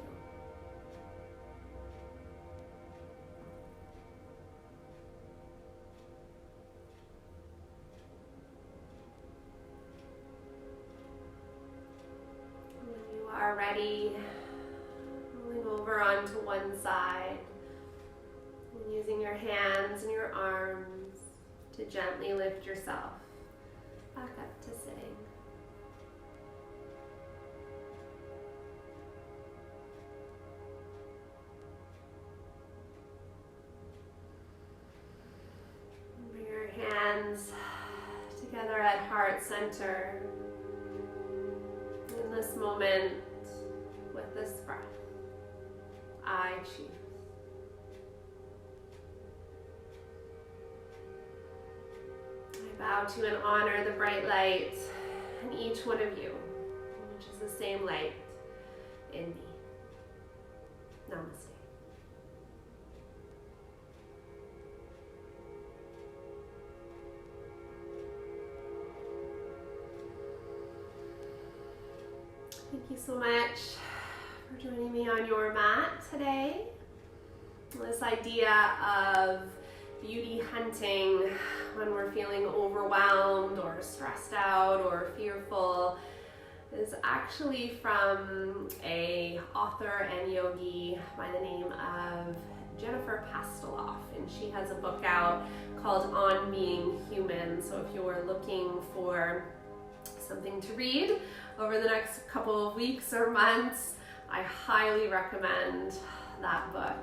Are ready, moving over onto one side and using your hands and your arms to gently lift yourself back up to sitting. Bring your hands together together at heart center. In this moment, with this breath, I choose. I bow to and honor the bright light in each one of you, which is the same light in me. Namaste. Thank you so much for joining me on your mat today. This idea of beauty hunting when we're feeling overwhelmed or stressed out or fearful is actually from a author and yogi by the name of Jennifer Pasteloff, and she has a book out called On Being Human. So if you're looking for something to read over the next couple of weeks or months, I highly recommend that book.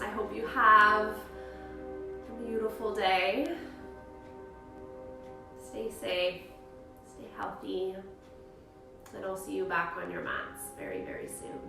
I hope you have a beautiful day. Stay safe, stay healthy, and I'll see you back on your mats very, very soon.